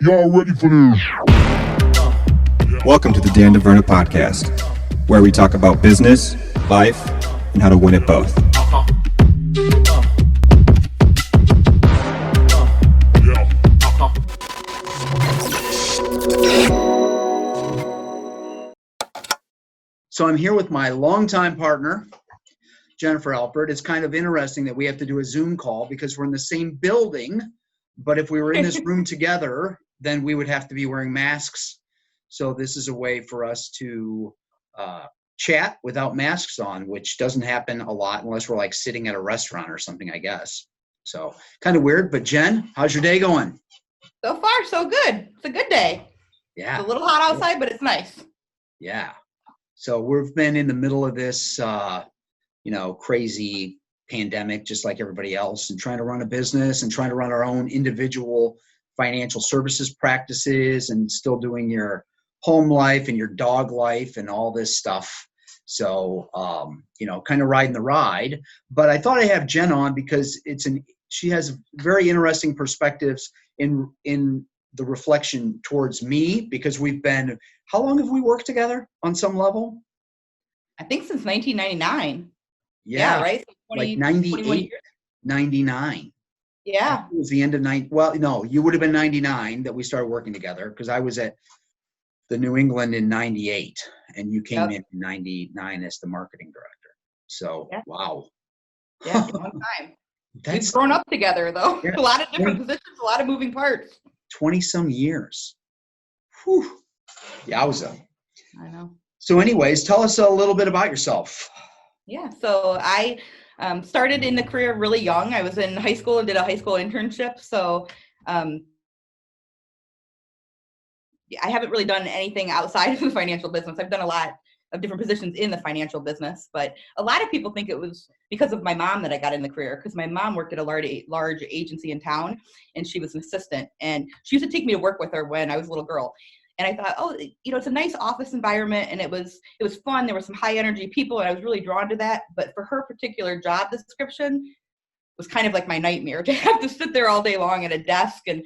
Y'all ready for this? Welcome to the DeVerna podcast, where we talk about business, life, and how to win at both. So I'm here with my longtime partner, Jennifer Alford. It's kind of interesting that we have to do a Zoom call because we're in the same building, but if we were in this room together, then we would have to be wearing masks. So this is a way for us to chat without masks on, which doesn't happen a lot unless we're like sitting at a restaurant or something, I guess. So kind of weird, but Jen, how's your day going? So far, so good. It's a good day. Yeah. It's a little hot outside, but it's nice. Yeah. So we've been in the middle of this, crazy pandemic, just like everybody else, and trying to run a business and trying to run our own individual financial services practices and still doing your home life and your dog life and all this stuff. So, kind of riding the ride. But I thought I'd have Jen on because she has very interesting perspectives in the reflection towards me, because how long have we worked together on some level? I think since 1999. Yeah, right? So 20, like 98, 99. Yeah. It was the end of well, no, you would have been 99 that we started working together, because I was at the New England in 98 and you came in 99 as the marketing director. So, Wow. Yeah, long time. We've grown up together, though. Yeah. A lot of different positions, a lot of moving parts. 20-some years. Whew. Yowza. I know. So anyways, tell us a little bit about yourself. Yeah, so I started in the career really young. I was in high school and did a high school internship. So I haven't really done anything outside of the financial business. I've done a lot of different positions in the financial business, but a lot of people think it was because of my mom that I got in the career, because my mom worked at a large agency in town, and she was an assistant, and she used to take me to work with her when I was a little girl. And I thought, it's a nice office environment, and it was fun. There were some high energy people, and I was really drawn to that. But for her particular job description, was kind of like my nightmare to have to sit there all day long at a desk and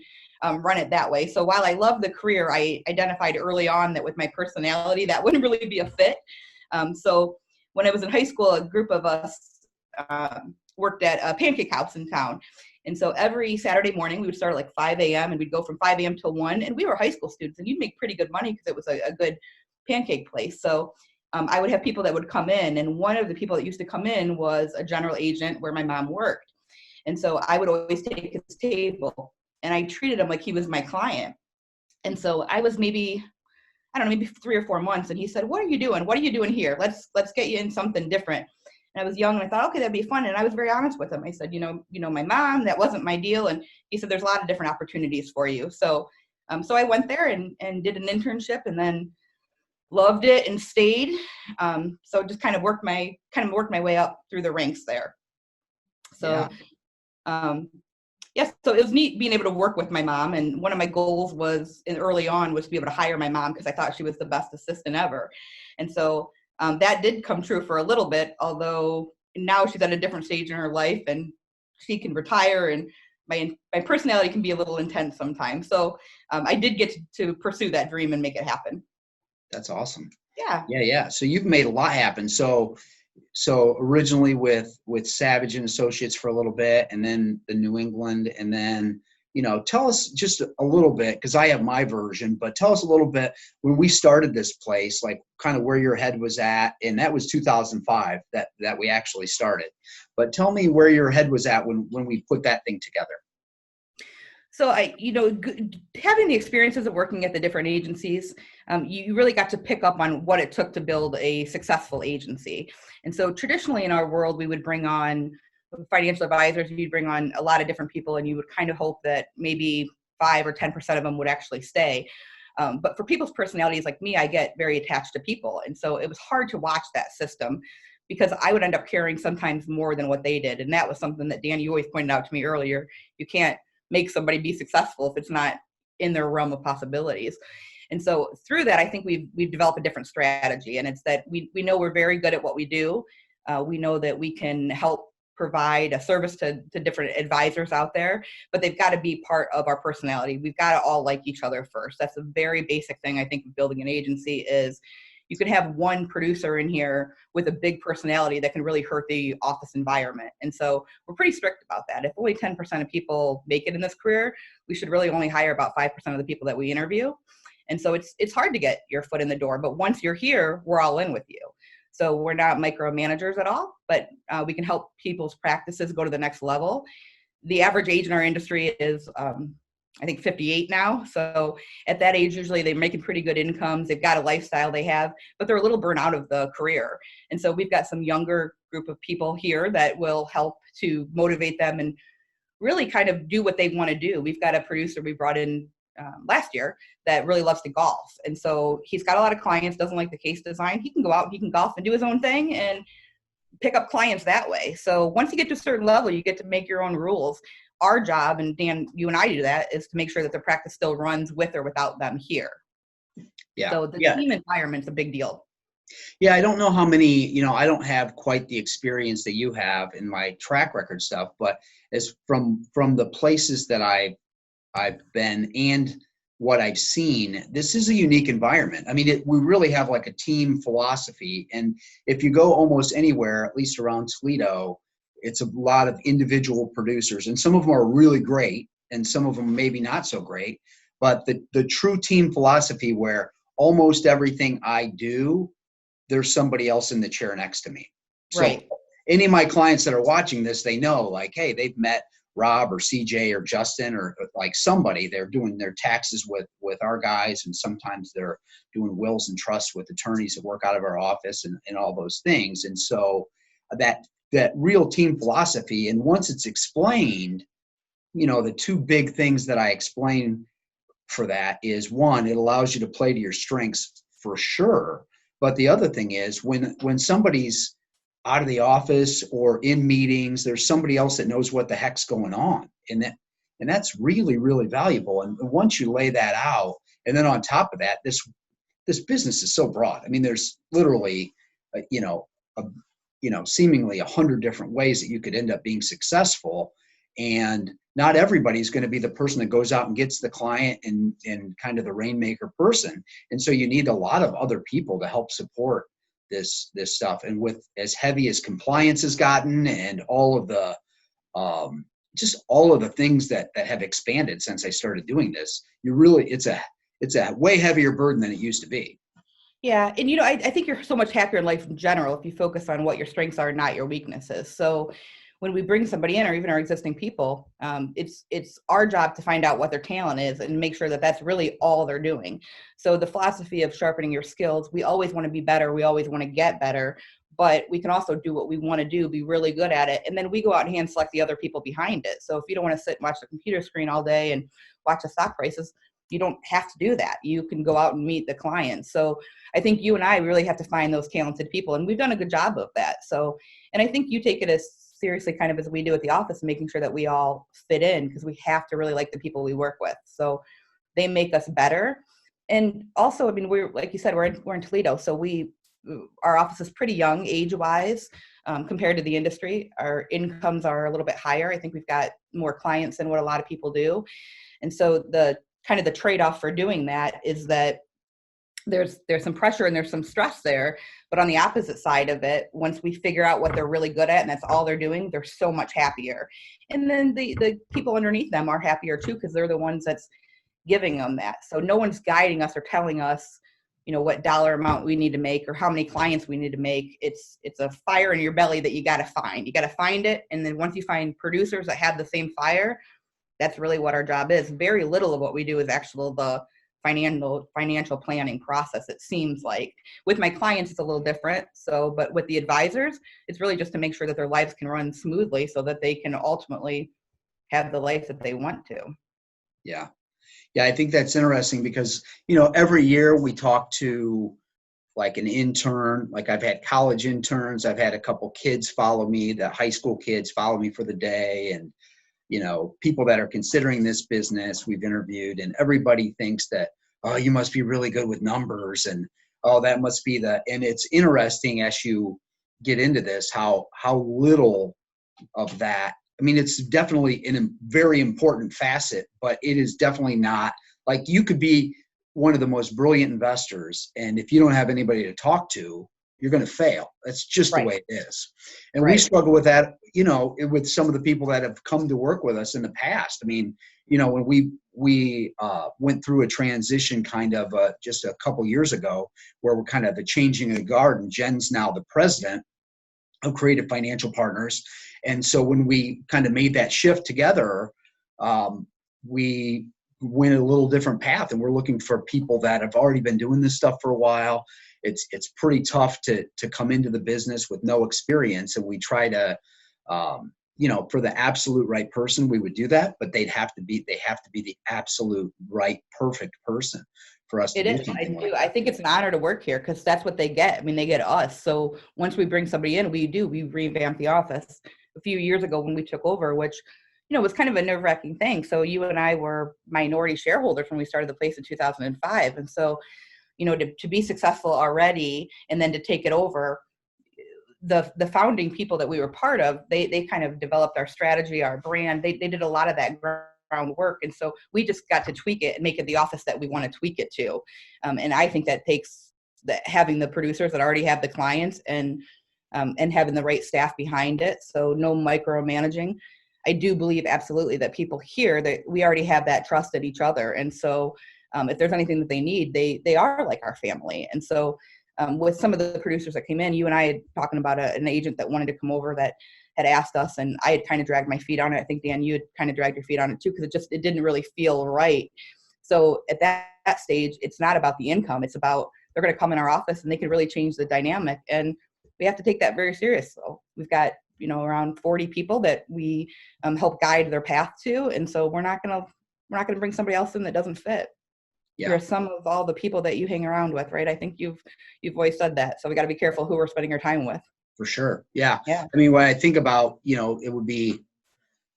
run it that way. So while I love the career, I identified early on that with my personality, that wouldn't really be a fit. So when I was in high school, a group of us worked at a pancake house in town. And so every Saturday morning, we would start at like 5 a.m. and we'd go from 5 a.m. till 1. And we were high school students, and you'd make pretty good money because it was a good pancake place. So I would have people that would come in. And one of the people that used to come in was a general agent where my mom worked. And so I would always take his table, and I treated him like he was my client. And so I was maybe 3 or 4 months. And he said, "What are you doing? What are you doing here? Let's get you in something different." And I was young, and I thought, okay, that'd be fun. And I was very honest with him. I said, my mom, that wasn't my deal. And he said, "There's a lot of different opportunities for you." So I went there and did an internship, and then loved it and stayed. So just kind of worked my way up through the ranks there. So, so it was neat being able to work with my mom. And one of my goals early on was to be able to hire my mom, because I thought she was the best assistant ever. And so that did come true for a little bit, although now she's at a different stage in her life and she can retire, and my personality can be a little intense sometimes. So I did get to pursue that dream and make it happen. That's awesome. Yeah. Yeah. So you've made a lot happen. So originally with Savage and Associates for a little bit, and then the New England, and then, tell us just a little bit, because I have my version, but tell us a little bit when we started this place, like kind of where your head was at. And that was 2005 that we actually started. But tell me where your head was at when we put that thing together. So having the experiences of working at the different agencies, you really got to pick up on what it took to build a successful agency. And so traditionally in our world, we would bring on financial advisors, you'd bring on a lot of different people, and you would kind of hope that maybe 5 or 10% of them would actually stay. But for people's personalities like me, I get very attached to people. And so it was hard to watch that system, because I would end up caring sometimes more than what they did. And that was something that, Dan, you always pointed out to me earlier. You can't make somebody be successful if it's not in their realm of possibilities. And so through that, I think we've developed a different strategy. And it's that we know we're very good at what we do. We know that we can help provide a service to different advisors out there, but they've got to be part of our personality. We've got to all like each other first. That's a very basic thing, I think, of building an agency is you could have one producer in here with a big personality that can really hurt the office environment. And so we're pretty strict about that. If only 10% of people make it in this career, we should really only hire about 5% of the people that we interview. And so it's hard to get your foot in the door, but once you're here, we're all in with you. So we're not micromanagers at all, but we can help people's practices go to the next level. The average age in our industry is, I think 58 now. So at that age, usually they're making pretty good incomes. They've got a lifestyle they have, but they're a little burnt out of the career. And so we've got some younger group of people here that will help to motivate them and really kind of do what they want to do. We've got a producer we brought in last year that really loves to golf. And so he's got a lot of clients, doesn't like the case design. He can go out, he can golf and do his own thing and pick up clients that way. So once you get to a certain level, you get to make your own rules. Our job, and Dan, you and I do that, is to make sure that the practice still runs with or without them here. Yeah. So the team environment's a big deal. Yeah, I don't know how many, I don't have quite the experience that you have in my track record stuff, but as from the places that I've been and what I've seen, this is a unique environment. I mean, we really have like a team philosophy. And if you go almost anywhere, at least around Toledo, it's a lot of individual producers, and some of them are really great and some of them maybe not so great, but the true team philosophy where almost everything I do, there's somebody else in the chair next to me. Right. So any of my clients that are watching this, they know like, hey, they've met Rob or CJ or Justin or like somebody. They're doing their taxes with our guys, and sometimes they're doing wills and trusts with attorneys that work out of our office and all those things. And so that real team philosophy, and once it's explained, the two big things that I explain for that is, one, it allows you to play to your strengths for sure. But the other thing is when somebody's out of the office or in meetings, there's somebody else that knows what the heck's going on. And that's really, really valuable. And once you lay that out, and then on top of that, this business is so broad. I mean, there's literally, seemingly 100 different ways that you could end up being successful. And not everybody's going to be the person that goes out and gets the client and kind of the rainmaker person. And so you need a lot of other people to help support this stuff. And with as heavy as compliance has gotten and all of the just all of the things that have expanded since I started doing this, it's a way heavier burden than it used to be. Yeah. And, I think you're so much happier in life in general if you focus on what your strengths are, not your weaknesses. So when we bring somebody in, or even our existing people, it's our job to find out what their talent is and make sure that that's really all they're doing. So the philosophy of sharpening your skills, we always want to be better. We always want to get better, but we can also do what we want to do, be really good at it. And then we go out and hand select the other people behind it. So if you don't want to sit and watch the computer screen all day and watch the stock prices, you don't have to do that. You can go out and meet the clients. So I think you and I really have to find those talented people, and we've done a good job of that. So, and I think you take it as seriously kind of as we do at the office, making sure that we all fit in, because we have to really like the people we work with. So they make us better. And also, I mean, we're, like you said, we're in Toledo. So our office is pretty young age-wise compared to the industry. Our incomes are a little bit higher. I think we've got more clients than what a lot of people do. And so the trade-off for doing that is that there's some pressure and there's some stress there. But on the opposite side of it, once we figure out what they're really good at and that's all they're doing, they're so much happier. And then the people underneath them are happier too, because they're the ones that's giving them that. So no one's guiding us or telling us, what dollar amount we need to make or how many clients we need to make. It's a fire in your belly that you got to find. You got to find it. And then once you find producers that have the same fire, that's really what our job is. Very little of what we do is actual the financial planning process, it seems like. With my clients, it's a little different. So, but with the advisors, it's really just to make sure that their lives can run smoothly so that they can ultimately have the life that they want to. Yeah. Yeah, I think that's interesting because, every year we talk to like an intern. Like I've had college interns. I've had a couple kids follow me, the high school kids follow me for the day. And, people that are considering this business we've interviewed, and everybody thinks that, oh, you must be really good with numbers, and oh, that must be and it's interesting as you get into this, how little of that. I mean, it's definitely a very important facet, but it is definitely not like you could be one of the most brilliant investors, and if you don't have anybody to talk to, you're going to fail. That's just the way it is. And we struggle with that, with some of the people that have come to work with us in the past. I mean, when we went through a transition kind of just a couple years ago where we're kind of the changing of the guard, and Jen's now the president of Creative Financial Partners. And so when we kind of made that shift together, we went a little different path, and we're looking for people that have already been doing this stuff for a while. It's pretty tough to come into the business with no experience, and we try to, for the absolute right person, we would do that, but they have to be the absolute right, perfect person for us to do something like that. I think it's an honor to work here because that's what they get. I mean, they get us. So once we bring somebody in, we revamp the office. A few years ago when we took over, which, was kind of a nerve-wracking thing. So you and I were minority shareholders when we started the place in 2005. And so, to be successful already and then to take it over, the founding people that we were part of, they kind of developed our strategy, our brand. They did a lot of that groundwork. And so we just got to tweak it and make it the office that we want to tweak it to. And I think that takes having the producers that already have the clients and having the right staff behind it. So no micromanaging. I do believe absolutely that people here, that we already have that trust in each other. And so if there's anything that they need, they are like our family. And so with some of the producers that came in, you and I had talking about an agent that wanted to come over that had asked us, and I had kind of dragged my feet on it. I think, Dan, you had kind of dragged your feet on it too, because it didn't really feel right. So at that stage, it's not about the income. It's about they're going to come in our office and they can really change the dynamic. And we have to take that very serious. So we've got, around 40 people that we help guide their path to. And so we're not going to bring somebody else in that doesn't fit. Yeah. You're some of all the people that you hang around with, right? I think you've always said that. So we got to be careful who we're spending our time with. For sure. Yeah. I mean, when I think about, it would be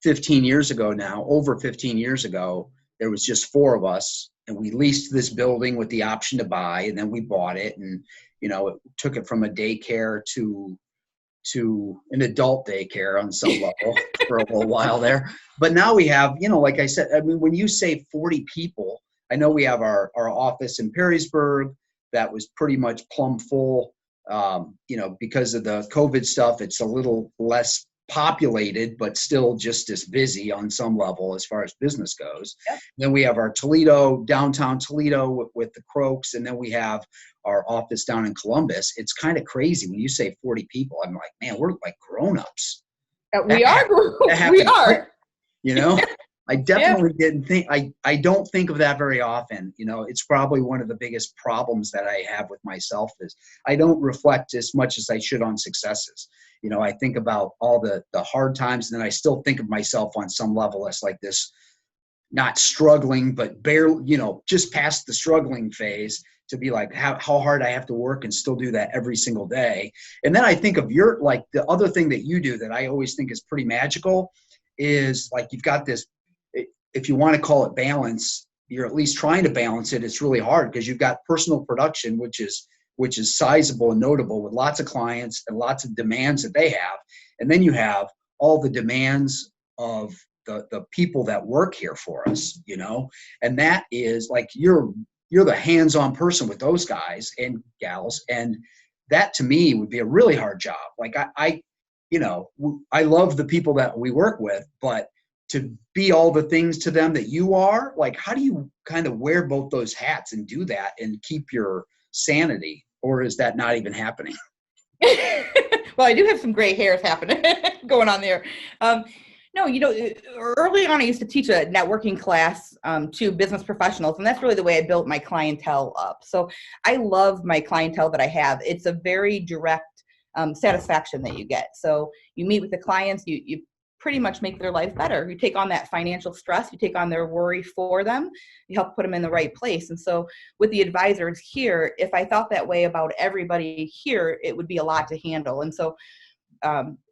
15 years ago now, over 15 years ago, there was just 4 of us, and we leased this building with the option to buy, and then we bought it, and, it took it from a daycare to an adult daycare on some level for a little while there. But now we have, like I said, I mean, when you say 40 people, I know we have our office in Perrysburg that was pretty much plumb full. Because of the COVID stuff, it's a little less populated, but still just as busy on some level as far as business goes. Yep. Then we have our downtown Toledo with the Croaks, and then we have our office down in Columbus. It's kind of crazy when you say 40 people. I'm like, man, we're like grown-ups. We are. I definitely didn't think, I don't think of that very often. It's probably one of the biggest problems that I have with myself is I don't reflect as much as I should on successes. I think about all the hard times, and then I still think of myself on some level as like this, not struggling, but barely, just past the struggling phase, to be like how hard I have to work and still do that every single day. And then I think of the other thing that you do that I always think is pretty magical is like, you've got this, if you want to call it balance, you're at least trying to balance it. It's really hard because you've got personal production, which is sizable and notable with lots of clients and lots of demands that they have. And then you have all the demands of the people that work here for us, and that is like, you're the hands-on person with those guys and gals. And that to me would be a really hard job. Like I love the people that we work with, but to be all the things to them that you are, like, how do you kind of wear both those hats and do that and keep your sanity? Or is that not even happening? Well, I do have some gray hairs happening going on there. No, early on I used to teach a networking class to business professionals, and that's really the way I built my clientele up. So I love my clientele that I have. It's a very direct satisfaction that you get. So you meet with the clients, you pretty much make their life better. You take on that financial stress, you take on their worry for them, you help put them in the right place. And so with the advisors here, if I thought that way about everybody here, it would be a lot to handle. And so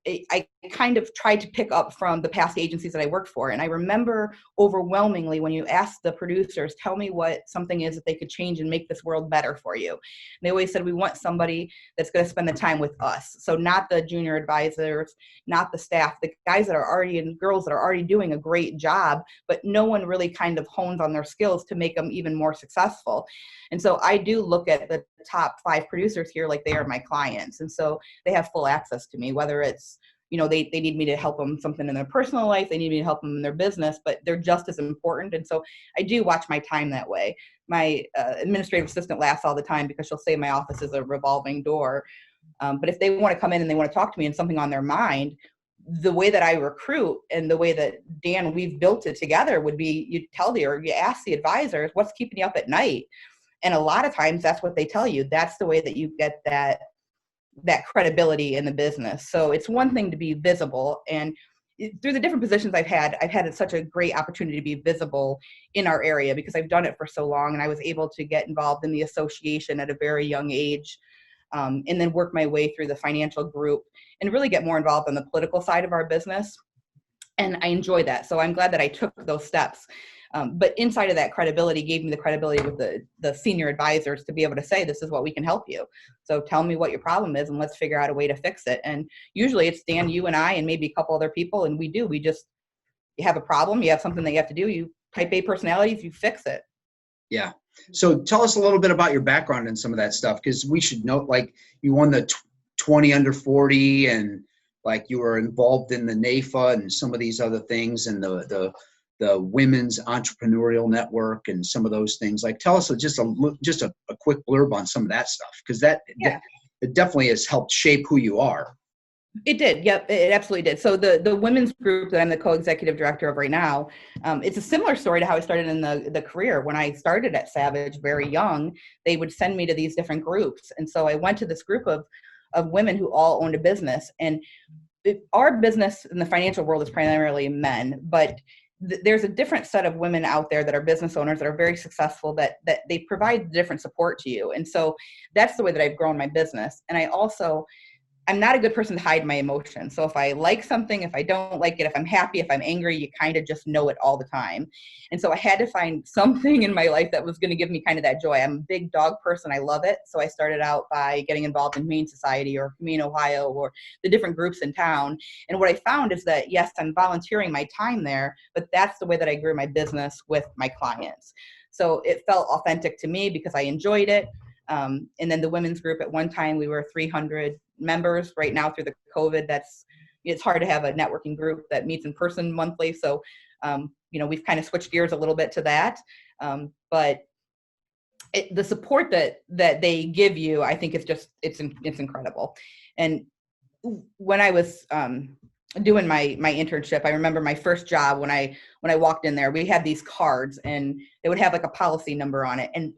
I kind of tried to pick up from the past agencies that I worked for. And I remember overwhelmingly when you asked the producers, tell me what something is that they could change and make this world better for you. And they always said, we want somebody that's going to spend the time with us. So not the junior advisors, not the staff, the guys that are already and girls that are already doing a great job, but no one really kind of hones on their skills to make them even more successful. And so I do look at the top 5 producers here like they are my clients. And so they have full access to me, whether it's, they need me to help them something in their personal life, they need me to help them in their business, but they're just as important. And so I do watch my time that way. My administrative assistant laughs all the time because she'll say my office is a revolving door. But if they want to come in and they want to talk to me and something on their mind, the way that I recruit and the way that Dan, we've built it together would be, you ask the advisors, what's keeping you up at night? And a lot of times that's what they tell you. That's the way that you get that credibility in the business. So it's one thing to be visible, and through the different positions I've had such a great opportunity to be visible in our area because I've done it for so long, and I was able to get involved in the association at a very young age, and then work my way through the financial group and really get more involved on the political side of our business. And I enjoy that. So I'm glad that I took those steps. But inside of that credibility gave me the credibility with the senior advisors to be able to say, this is what we can help you. So tell me what your problem is and let's figure out a way to fix it. And usually it's Dan, you and I, and maybe a couple other people. And you have a problem, you have something that you have to do, you type A personalities, you fix it. Yeah. So tell us a little bit about your background and some of that stuff, because we should note, like, you won the 20 under 40 and like you were involved in the NAFA and some of these other things, and the women's entrepreneurial network and some of those things. Like, tell us just a quick blurb on some of that stuff, because it definitely has helped shape who you are. It did. Yep, it absolutely did. So the women's group that I'm the co-executive director of right now, it's a similar story to how I started in the career. When I started at Savage very young, they would send me to these different groups. And so I went to this group of women who all owned a business. And our business in the financial world is primarily men, but there's a different set of women out there that are business owners that are very successful, that they provide different support to you. And so that's the way that I've grown my business. And I'm not a good person to hide my emotions. So if I like something, if I don't like it, if I'm happy, if I'm angry, you kind of just know it all the time. And so I had to find something in my life that was going to give me kind of that joy. I'm a big dog person. I love it. So I started out by getting involved in Humane Society or Humane Ohio or the different groups in town. And what I found is that, yes, I'm volunteering my time there, but that's the way that I grew my business with my clients. So it felt authentic to me because I enjoyed it. And then the women's group, at one time we were 300 members. Right now through the COVID, it's hard to have a networking group that meets in person monthly. So, we've kind of switched gears a little bit to that. But the support that they give you, I think it's incredible. And when I was doing my internship, I remember my first job when I walked in there, we had these cards and they would have like a policy number on it, and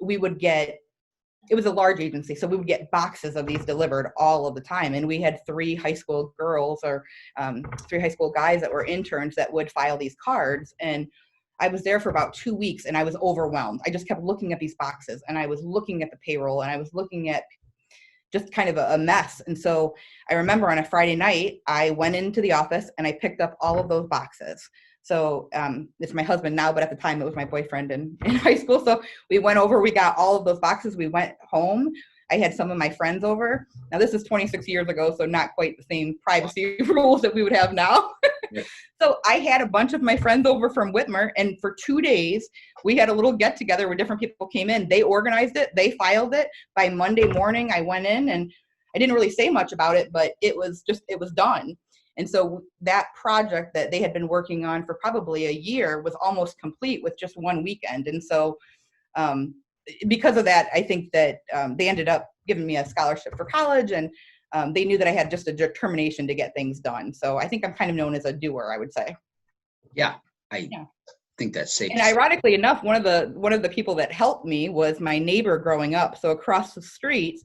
it was a large agency, so we would get boxes of these delivered all of the time. And we had 3 high school girls or 3 high school guys that were interns that would file these cards. And I was there for about 2 weeks and I was overwhelmed. I just kept looking at these boxes and I was looking at the payroll and I was looking at just kind of a mess. And so I remember on a Friday night, I went into the office and I picked up all of those boxes. So it's my husband now, but at the time it was my boyfriend in high school. So we went over, we got all of those boxes. We went home. I had some of my friends over. Now this is 26 years ago, so not quite the same privacy rules that we would have now. Yeah. So I had a bunch of my friends over from Whitmer, and for 2 days we had a little get together where different people came in. They organized it, they filed it. By Monday morning I went in and I didn't really say much about it, but it was done. And so that project that they had been working on for probably a year was almost complete with just one weekend. And so because of that, I think that they ended up giving me a scholarship for college, and they knew that I had just a determination to get things done. So I think I'm kind of known as a doer, I would say. Yeah, I think that's safe. And ironically enough, one of the people that helped me was my neighbor growing up. So across the street,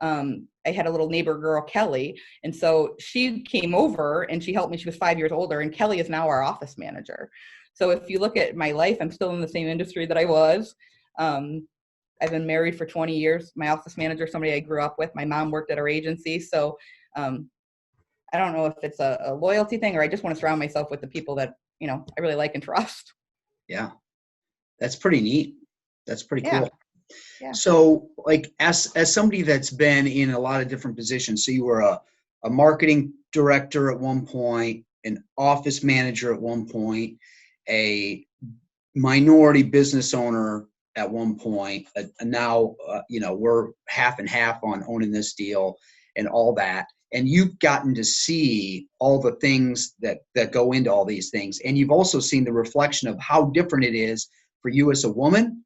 I had a little neighbor girl, Kelly. And so she came over and she helped me. She was 5 years older, and Kelly is now our office manager. So if you look at my life, I'm still in the same industry that I was. I've been married for 20 years. My office manager, somebody I grew up with. My mom worked at our agency. So I'm I don't know if it's a loyalty thing, or I just want to surround myself with the people that, I really like and trust. Yeah. That's pretty neat. That's pretty Yeah. cool. Yeah. So like as somebody that's been in a lot of different positions, so you were a marketing director at one point, an office manager at one point, a minority business owner at one point, and now we're half and half on owning this deal and all that. And you've gotten to see all the things that go into all these things. And you've also seen the reflection of how different it is for you as a woman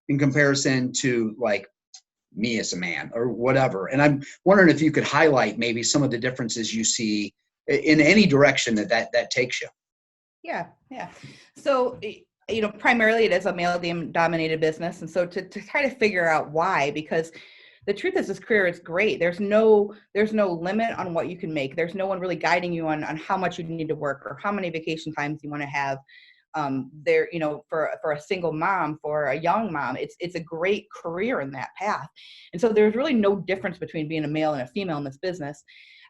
in comparison to like me as a man or whatever. And I'm wondering if you could highlight maybe some of the differences you see in any direction that takes you. Yeah. Yeah. So, primarily it is a male dominated business. And so to try to figure out why, because the truth is this career is great. There's no limit on what you can make. There's no one really guiding you on how much you need to work or how many vacation times you want to have. For a single mom, for a young mom, it's a great career in that path. And so there's really no difference between being a male and a female in this business.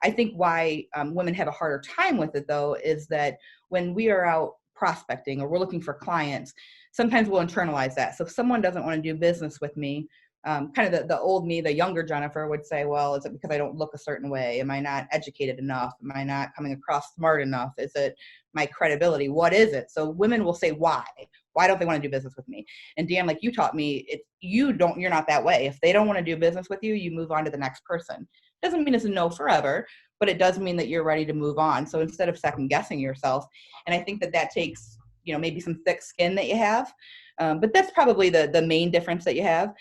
I think why women have a harder time with it, though, is that when we are out prospecting or we're looking for clients, sometimes we'll internalize that. So if someone doesn't want to do business with me, kind of the old me, the younger Jennifer would say, well, is it because I don't look a certain way? Am I not educated enough? Am I not coming across smart enough? Is it my credibility? What is it? So women will say, why? Why don't they want to do business with me? And Dan, like you taught me, you're not that way. If they don't want to do business with you, you move on to the next person. Doesn't mean it's a no forever, but it does mean that you're ready to move on. So instead of second guessing yourself, and I think that takes, maybe some thick skin that you have, but that's probably the main difference that you have.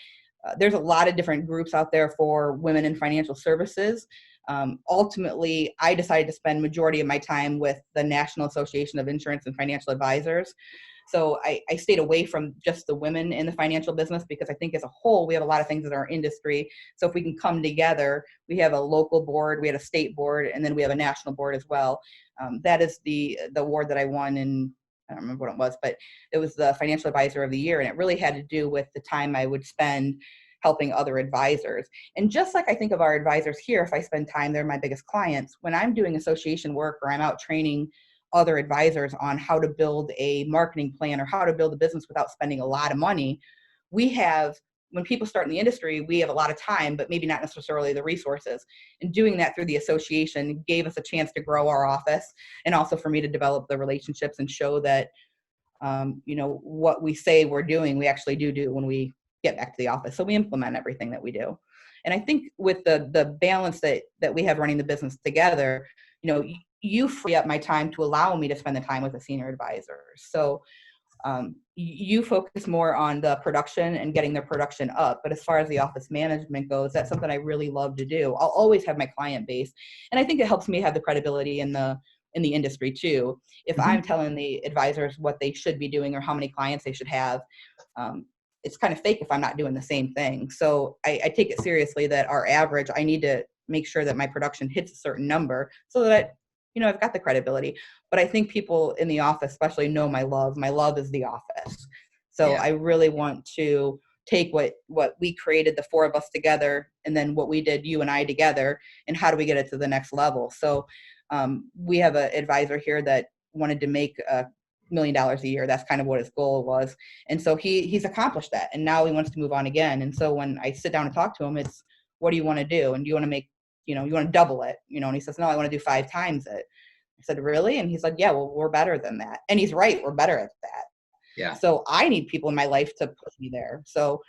There's a lot of different groups out there for women in financial services. Ultimately, I decided to spend majority of my time with the National Association of Insurance and Financial Advisors. So I stayed away from just the women in the financial business because I think as a whole, we have a lot of things in our industry. So if we can come together, we have a local board, we have a state board, and then we have a national board as well. That is the award that I won in, I don't remember what it was, but it was the Financial Advisor of the Year. And it really had to do with the time I would spend helping other advisors. And just like I think of our advisors here, if I spend time, they're my biggest clients. When I'm doing association work or I'm out training other advisors on how to build a marketing plan or how to build a business without spending a lot of money, when people start in the industry, we have a lot of time, but maybe not necessarily the resources. And doing that through the association gave us a chance to grow our office and also for me to develop the relationships and show that, what we say we're doing, we actually do when we get back to the office. So we implement everything that we do. And I think with the balance that we have running the business together, you free up my time to allow me to spend the time with a senior advisor. So you focus more on the production and getting the production up. But as far as the office management goes, that's something I really love to do. I'll always have my client base. And I think it helps me have the credibility in the industry too. If I'm telling the advisors what they should be doing or how many clients they should have, it's kind of fake if I'm not doing the same thing. So I take it seriously that our average, I need to make sure that my production hits a certain number so that I've got the credibility. But I think people in the office especially know my love. My love is the office. So yeah. I really want to take what we created, the four of us together, and then what we did, you and I together, and how do we get it to the next level? So we have an advisor here that wanted to make $1 million a year. That's kind of what his goal was. And so he's accomplished that. And now he wants to move on again. And so when I sit down and talk to him, it's, what do you want to do? And do you want to make, you want to double it? And he says, no, I want to do 5 times it. I said, really? And he's like, yeah, well, we're better than that. And he's right. We're better at that. Yeah. So I need people in my life to push me there. So,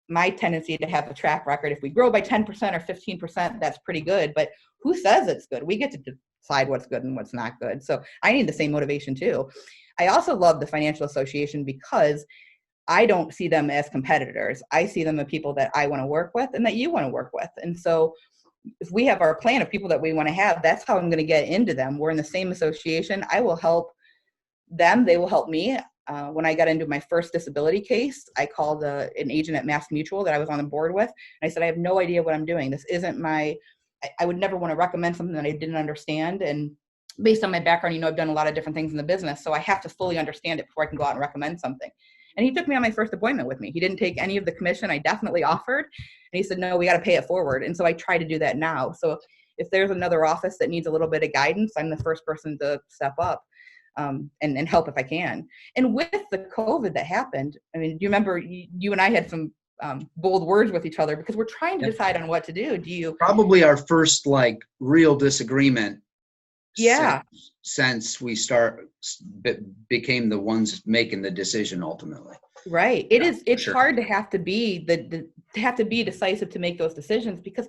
my tendency to have a track record, if we grow by 10% or 15%, that's pretty good. But who says it's good? We get to decide what's good and what's not good. So I need the same motivation too. I also love the Financial Association because I don't see them as competitors. I see them as people that I want to work with and that you want to work with. And so if we have our plan of people that we want to have, that's how I'm going to get into them. We're in the same association. I will help them. They will help me. When I got into my first disability case, I called an agent at Mass Mutual that I was on the board with. And I said, I have no idea what I'm doing. This isn't I would never want to recommend something that I didn't understand. And based on my background, I've done a lot of different things in the business. So I have to fully understand it before I can go out and recommend something. And he took me on my first appointment with me. He didn't take any of the commission I definitely offered. And he said, no, we got to pay it forward. And so I try to do that now. So if there's another office that needs a little bit of guidance, I'm the first person to step up and help if I can. And with the COVID that happened, I mean, do you remember you and I had some bold words with each other because we're trying to decide on what to do. Do you probably our first like real disagreement? Yeah. Since we became the ones making the decision ultimately. Right. It's sure. Hard to have to be decisive to make those decisions because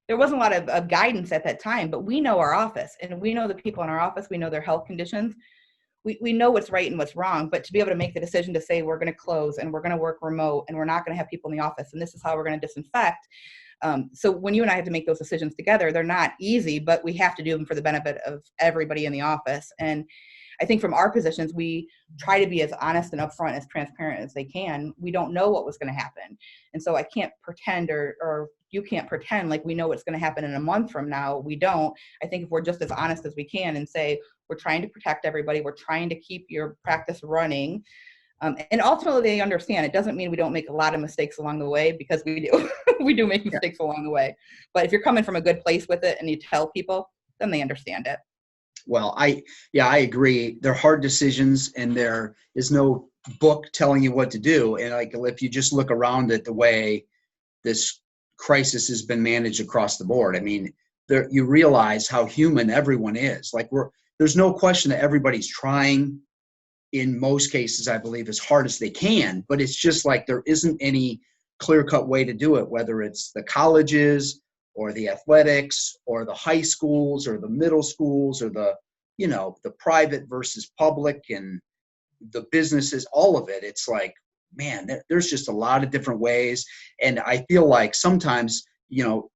there wasn't a lot of guidance at that time, but we know our office and we know the people in our office, we know their health conditions. We know what's right and what's wrong, but to be able to make the decision to say we're going to close and we're going to work remote and we're not going to have people in the office and this is how we're going to disinfect. So when you and I have to make those decisions together, they're not easy, but we have to do them for the benefit of everybody in the office. And I think from our positions, we try to be as honest and upfront, as transparent as they can. We don't know what was going to happen. And so I can't pretend or you can't pretend like we know what's going to happen in a month from now. We don't. I think if we're just as honest as we can and say, we're trying to protect everybody, we're trying to keep your practice running. And ultimately they understand. It doesn't mean we don't make a lot of mistakes along the way because we do. We do make mistakes along the way. But if you're coming from a good place with it and you tell people, then they understand it. Well, I agree. They're hard decisions and there is no book telling you what to do. And like, if you just look around at the way this crisis has been managed across the board, I mean, you realize how human everyone is. Like there's no question that everybody's trying in most cases, I believe, as hard as they can, but it's just like there isn't any clear-cut way to do it, whether it's the colleges or the athletics or the high schools or the middle schools or the private versus public and the businesses, all of it. It's like, man, there's just a lot of different ways. And I feel like sometimes,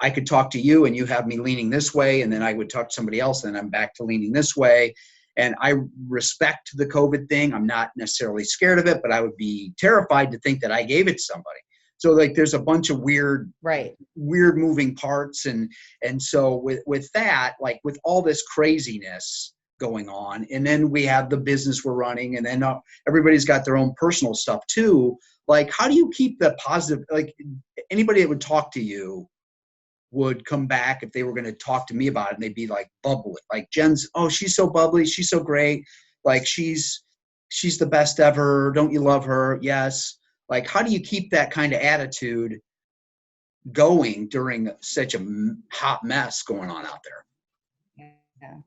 I could talk to you and you have me leaning this way, and then I would talk to somebody else and I'm back to leaning this way. And I respect the COVID thing. I'm not necessarily scared of it, but I would be terrified to think that I gave it to somebody. So like there's a bunch of weird moving parts. And so with that, like with all this craziness going on, and then we have the business we're running, and then everybody's got their own personal stuff too. Like, how do you keep the positive, like anybody that would talk to you would come back if they were going to talk to me about it and they'd be like bubbly, like Jen's, oh, she's so bubbly. She's so great. Like she's the best ever. Don't you love her? Yes. Like, how do you keep that kind of attitude going during such a hot mess going on out there? Yeah.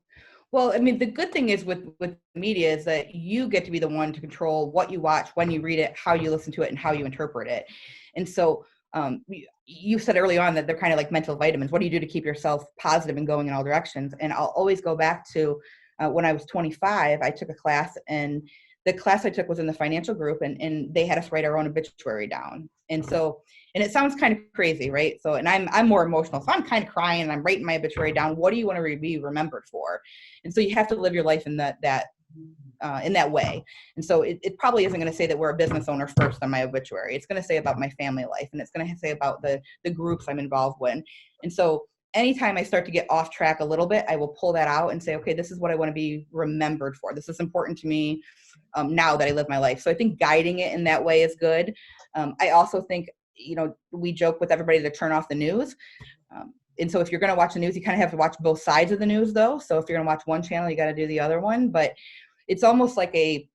Well, I mean, the good thing is with media is that you get to be the one to control what you watch, when you read it, how you listen to it, and how you interpret it. And so you said early on that they're kind of like mental vitamins. What do you do to keep yourself positive and going in all directions? And I'll always go back to when I was 25, I took a class, and the class I took was in the financial group, and they had us write our own obituary down. And so, and it sounds kind of crazy, right? So, and I'm more emotional, so I'm kind of crying and I'm writing my obituary down. What do you want to be remembered for? And so you have to live your life in that way. And so it probably isn't going to say that we're a business owner first on my obituary. It's going to say about my family life, and it's going to say about the groups I'm involved with. And so anytime I start to get off track a little bit, I will pull that out and say, okay, this is what I want to be remembered for. This is important to me now that I live my life. So I think guiding it in that way is good. I also think, we joke with everybody to turn off the news. And so if you're going to watch the news, you kind of have to watch both sides of the news though. So if you're going to watch one channel, you got to do the other one. But it's almost like a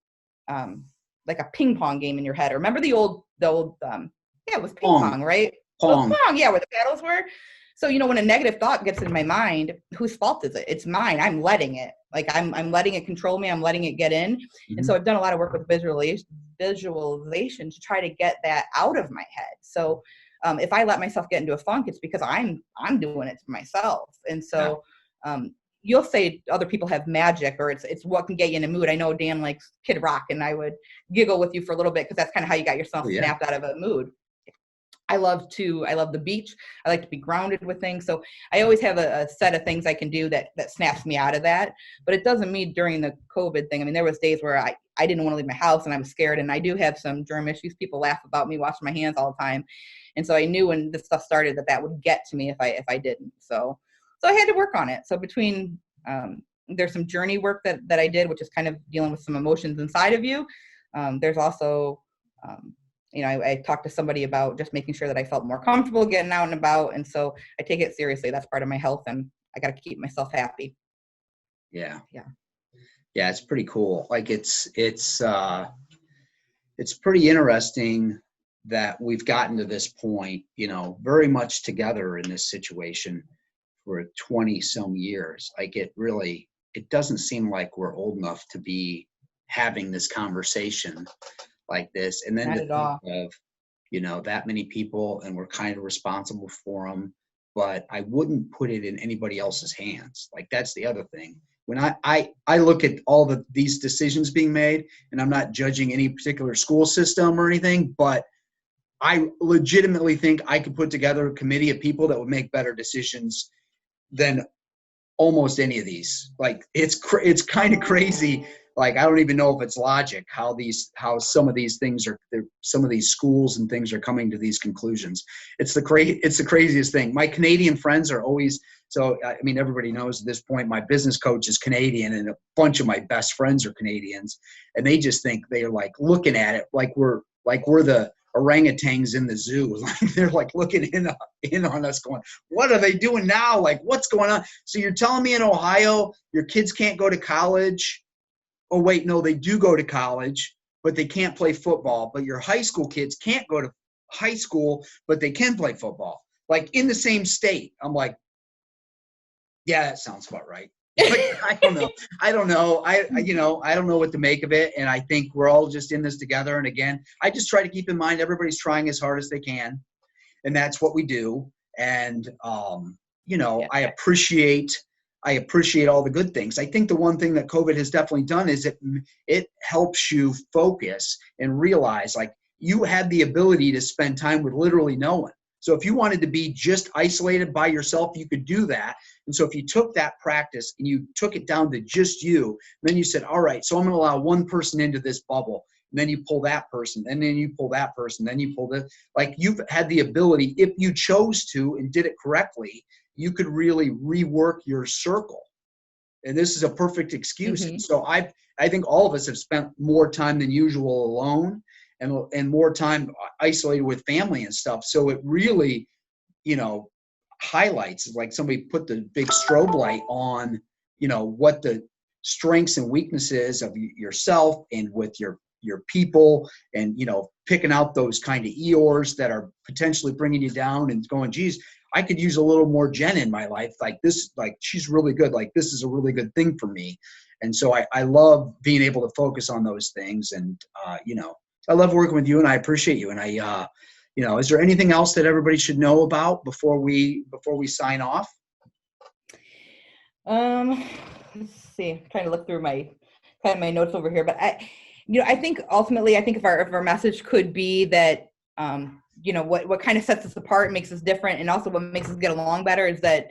ping pong game in your head. Remember the old it was ping pong, right? Pong. Yeah, where the paddles were. So, when a negative thought gets in my mind, whose fault is it? It's mine. I'm letting it. Like I'm letting it control me. I'm letting it get in. Mm-hmm. And so I've done a lot of work with visualization to try to get that out of my head. So if I let myself get into a funk, it's because I'm doing it to myself. And so you'll say other people have magic, or it's what can get you in a mood. I know Dan likes Kid Rock, and I would giggle with you for a little bit because that's kind of how you got yourself snapped out of a mood. I love the beach. I like to be grounded with things. So I always have a set of things I can do that snaps me out of that. But it doesn't mean during the COVID thing. I mean, there was days where I didn't want to leave my house and I was scared. And I do have some germ issues. People laugh about me washing my hands all the time. And so I knew when this stuff started that would get to me if I didn't. So I had to work on it. So between there's some journey work that I did, which is kind of dealing with some emotions inside of you. There's also I talked to somebody about just making sure that I felt more comfortable getting out and about. And so I take it seriously. That's part of my health and I got to keep myself happy. Yeah. Yeah. Yeah. It's pretty cool. Like it's pretty interesting that we've gotten to this point, very much together in this situation for 20 some years. Like it doesn't seem like we're old enough to be having this conversation like this. And then Not to at think all. of, that many people, and we're kind of responsible for them, but I wouldn't put it in anybody else's hands. Like that's the other thing. When I look at all these decisions being made, and I'm not judging any particular school system or anything, but I legitimately think I could put together a committee of people that would make better decisions than almost any of these. Like it's kind of crazy. Like I don't even know if it's logic how some of these things some of these schools and things are coming to these conclusions. It's the craziest thing. My Canadian friends are always, so I mean everybody knows at this point my business coach is Canadian and a bunch of my best friends are Canadians, and they just think they're like looking at it like we're the orangutans in the zoo. Like they're like looking in on us going, what are they doing now? Like what's going on? So you're telling me in Ohio your kids can't go to college? Oh wait, no, they do go to college, but they can't play football. But your high school kids can't go to high school, but they can play football. Like in the same state. I'm like, yeah, that sounds about right. Like, I don't know. I don't know what to make of it. And I think we're all just in this together. And again, I just try to keep in mind everybody's trying as hard as they can. And that's what we do. And, I appreciate all the good things. I think the one thing that COVID has definitely done is it helps you focus and realize like you had the ability to spend time with literally no one. So if you wanted to be just isolated by yourself, you could do that. And so if you took that practice and you took it down to just you, then you said, all right, so I'm going to allow one person into this bubble. And then you pull that person, and then you pull that person, then you pull this. Like you've had the ability, if you chose to and did it correctly, you could really rework your circle. And this is a perfect excuse. Mm-hmm. So I think all of us have spent more time than usual alone and more time isolated with family and stuff. So it really, highlights, like somebody put the big strobe light on, what the strengths and weaknesses of yourself and with your people, and, picking out those kind of Eeyores that are potentially bringing you down and going, geez, I could use a little more Jen in my life. Like this, like she's really good. Like this is a really good thing for me. And so I love being able to focus on those things. And, I love working with you and I appreciate you. And is there anything else that everybody should know about before we sign off? Let's see. I'm trying to look through my notes over here, but I think ultimately, if our message could be that, what kind of sets us apart, makes us different, and also what makes us get along better is that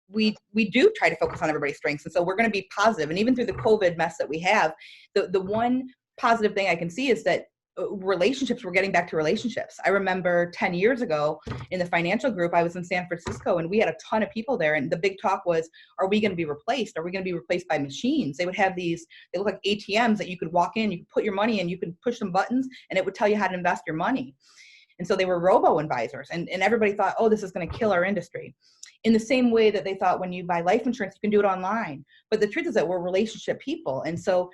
we do try to focus on everybody's strengths. And so we're going to be positive. And even through the COVID mess that we have, the one positive thing I can see is that relationships, we're getting back to relationships. I remember 10 years ago in the financial group, I was in San Francisco and we had a ton of people there. And the big talk was, are we going to be replaced? Are we going to be replaced by machines? They would have they look like ATMs that you could walk in, you could put your money in, you could push some buttons and it would tell you how to invest your money. And so they were robo-advisors and everybody thought, oh, this is going to kill our industry. In the same way that they thought when you buy life insurance, you can do it online. But the truth is that we're relationship people. And so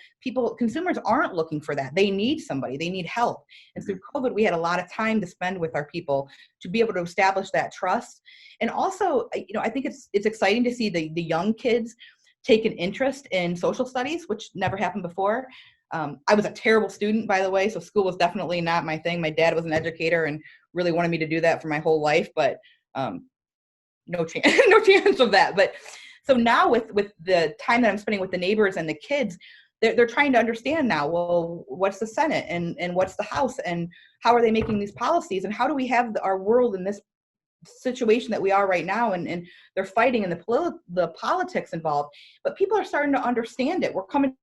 consumers aren't looking for that. They need somebody, they need help. And through COVID, we had a lot of time to spend with our people to be able to establish that trust. And also, I think it's exciting to see the young kids take an interest in social studies, which never happened before. I was a terrible student, by the way, so school was definitely not my thing. My dad was an educator and really wanted me to do that for my whole life, but no chance of that. But so now with the time that I'm spending with the neighbors and the kids, they're trying to understand now, well, what's the Senate and what's the House and how are they making these policies and how do we have our world in this situation that we are right now, and they're fighting and the politics involved, but people are starting to understand it. We're coming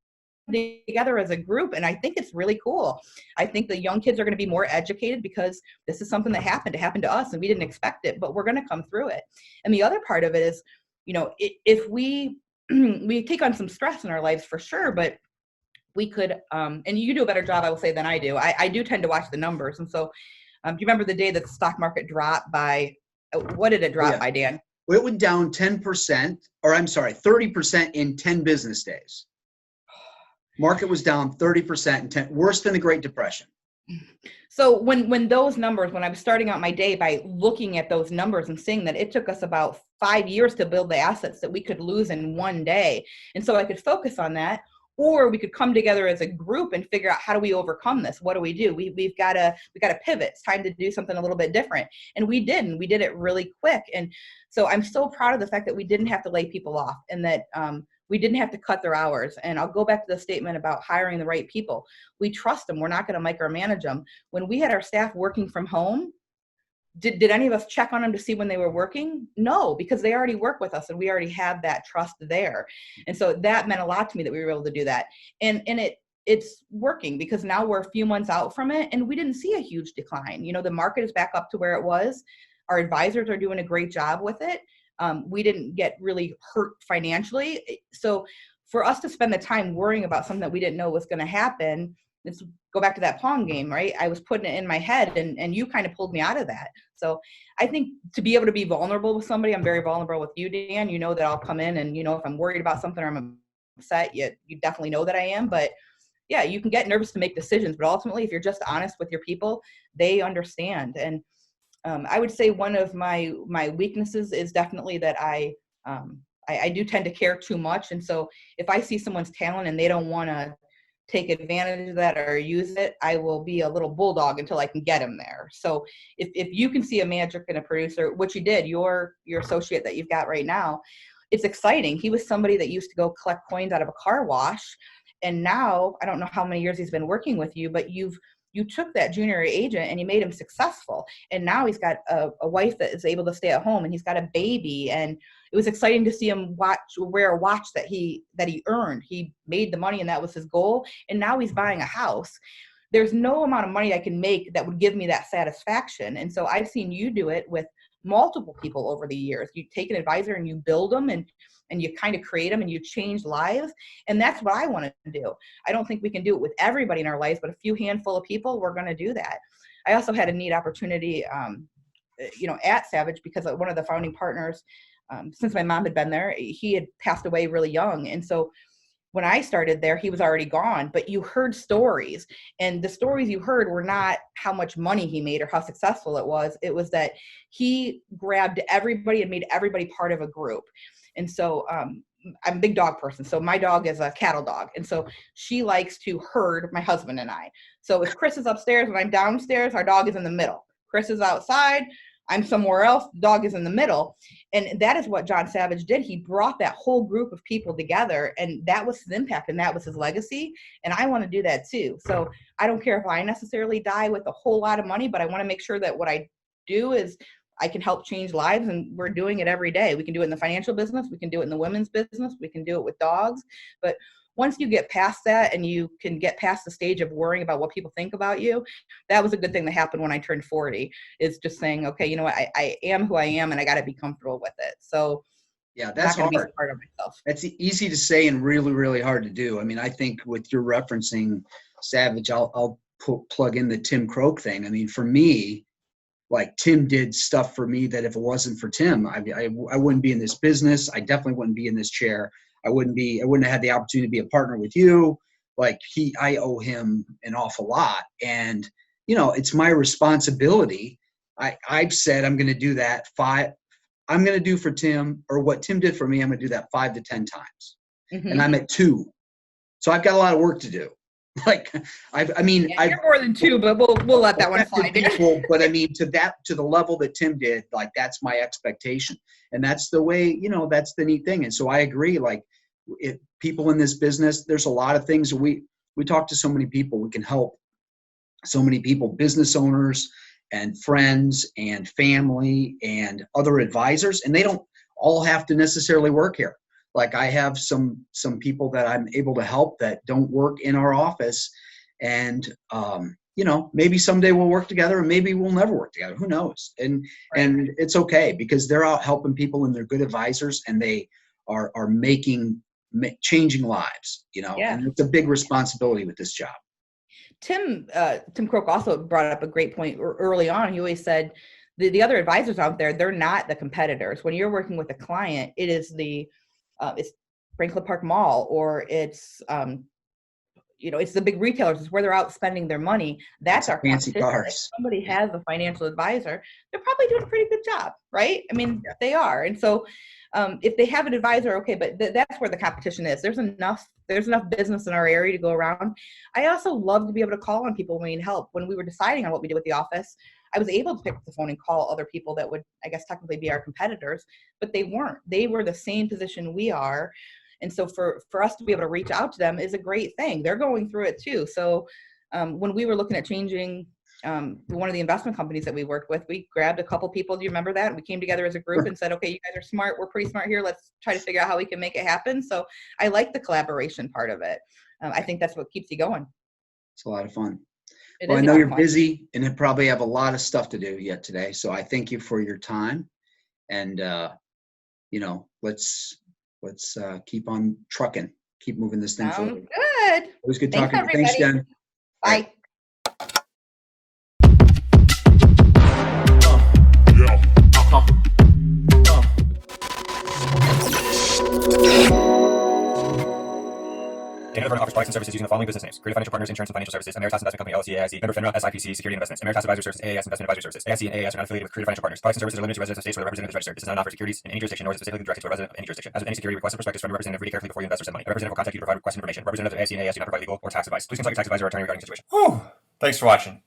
together as a group, and I think it's really cool. I think the young kids are going to be more educated because this is something that happened to us and we didn't expect it, but we're going to come through it. And the other part of it is, if we take on some stress in our lives for sure, but we could and you do a better job, I will say, than I do. I do tend to watch the numbers. And so do you remember the day that the stock market dropped by, what did it drop by, Dan? It went down 10%, or I'm sorry, 30% in 10 business days. Market was down 30% in 10, worse than the Great Depression. So when those numbers, when I was starting out my day by looking at those numbers and seeing that it took us about 5 years to build the assets that we could lose in one day. And so I could focus on that, or we could come together as a group and figure out, how do we overcome this? What do? We've got to pivot. It's time to do something a little bit different. And we did, and we did it really quick. And so I'm so proud of the fact that we didn't have to lay people off, and that we didn't have to cut their hours. And I'll go back to the statement about hiring the right people. We trust them. We're not going to micromanage them. When we had our staff working from home, did any of us check on them to see when they were working? No, because they already work with us and we already have that trust there. And so that meant a lot to me that we were able to do that. And it's working, because now we're a few months out from it and we didn't see a huge decline. You know, the market is back up to where it was. Our advisors are doing a great job with it. We didn't get really hurt financially. So for us to spend the time worrying about something that we didn't know was going to happen, let's go back to that Pong game, right? I was putting it in my head, and you kind of pulled me out of that. So I think to be able to be vulnerable with somebody, I'm very vulnerable with you, Dan. You know that I'll come in and, you know, if I'm worried about something or I'm upset, you definitely know that I am. But yeah, you can get nervous to make decisions, but ultimately, if you're just honest with your people, they understand. And I would say one of my weaknesses is definitely that I do tend to care too much. And so if I see someone's talent and they don't want to take advantage of that or use it, I will be a little bulldog until I can get them there. So if you can see a magic in a producer, which you did, your associate that you've got right now, it's exciting. He was somebody that used to go collect coins out of a car wash. And now, I don't know how many years he's been working with you, but you took that junior agent and you made him successful. And now he's got a wife that is able to stay at home, and he's got a baby. And it was exciting to see him wear a watch that he earned. He made the money and that was his goal. And now he's buying a house. There's no amount of money I can make that would give me that satisfaction. And so I've seen you do it with multiple people over the years. You take an advisor and you build them, and you kind of create them and you change lives. And that's what I want to do. I don't think we can do it with everybody in our lives, but a few handful of people, we're going to do that. I also had a neat opportunity, at Savage, because one of the founding partners, since my mom had been there, he had passed away really young. And so when I started there, he was already gone, but you heard stories, and the stories you heard were not how much money he made or how successful it was. It was that he grabbed everybody and made everybody part of a group. And so I'm a big dog person. So my dog is a cattle dog. And so she likes to herd my husband and I. So if Chris is upstairs and I'm downstairs, our dog is in the middle. Chris is outside, I'm somewhere else, the dog is in the middle. And that is what John Savage did. He brought that whole group of people together, and that was his impact and that was his legacy. And I want to do that too. So I don't care if I necessarily die with a whole lot of money, but I want to make sure that what I do is I can help change lives, and we're doing it every day. We can do it in the financial business. We can do it in the women's business. We can do it with dogs. But once you get past that and you can get past the stage of worrying about what people think about you, that was a good thing that happened when I turned 40, is just saying, okay, you know what, I am who I am and I got to be comfortable with it. So yeah, that's hard. Be hard of myself. That's easy to say and really, really hard to do. I mean, I think with your referencing Savage, I'll plug in the Tim Croak thing. I mean, for me, like, Tim did stuff for me that if it wasn't for Tim, I wouldn't be in this business. I definitely wouldn't be in this chair. I wouldn't have had the opportunity to be a partner with you. Like, I owe him an awful lot. And, you know, it's my responsibility. I've said I'm going to do that I'm going to do for Tim, or what Tim did for me, I'm going to do that 5 to 10 times. Mm-hmm. And I'm at 2. So I've got a lot of work to do. Like, you're more than 2, but we'll let that one slide. People, but I mean, to the level that Tim did, like, that's my expectation. And that's the way, you know, that's the neat thing. And so I agree, like, if people in this business, there's a lot of things. We talk to so many people, we can help so many people, business owners and friends and family and other advisors, and they don't all have to necessarily work here. Like, I have some people that I'm able to help that don't work in our office, and you know, maybe someday we'll work together, and maybe we'll never work together. Who knows? And it's okay, because they're out helping people, and they're good advisors, and they are changing lives. You know, yeah. And it's a big responsibility with this job. Tim Croak also brought up a great point early on. He always said the other advisors out there, they're not the competitors. When you're working with a client, it is it's Franklin Park Mall, or it's it's the big retailers. It's where they're out spending their money. That's our fancy competition. cars. If somebody has a financial advisor, they're probably doing a pretty good job, right? I mean, they are. And so if they have an advisor, okay, but that's where the competition is. There's enough business in our area to go around. I also love to be able to call on people when we need help. When we were deciding on what we did with the office, I was able to pick up the phone and call other people that would, I guess, technically be our competitors, but they weren't. They were the same position we are. And so for us to be able to reach out to them is a great thing. They're going through it too. So when we were looking at changing one of the investment companies that we worked with, we grabbed a couple people. Do you remember that? We came together as a group and said, okay, you guys are smart. We're pretty smart here. Let's try to figure out how we can make it happen. So I like the collaboration part of it. I think that's what keeps you going. It's a lot of fun. Well, I know you're busy and you probably have a lot of stuff to do yet today. So I thank you for your time, and let's keep on trucking, keep moving this thing forward. Good. It was good talking to you. Thanks, Jen. Bye. DeVerna offers products and services using the following business names: Creative Financial Partners, Insurance and Financial Services, Emeritus Investment Company, LLC, AIC, member FINRA, SIPC, Security Investments, Emeritus Advisory Services, AAS Investment Advisory Services, AIC and AAS are not affiliated with Creative Financial Partners. Products and services are limited to residents of states where the representative is registered. This is not an offer of securities in any jurisdiction, nor is it specifically directed to a resident of any jurisdiction. As with any security request and prospectus from a representative, read it carefully before you invest or send money. A representative will contact you to provide requested information. Representatives of AIC and AAS do not provide legal or tax advice. Please consult your tax advisor or attorney regarding the situation. Whew. Thanks for watching.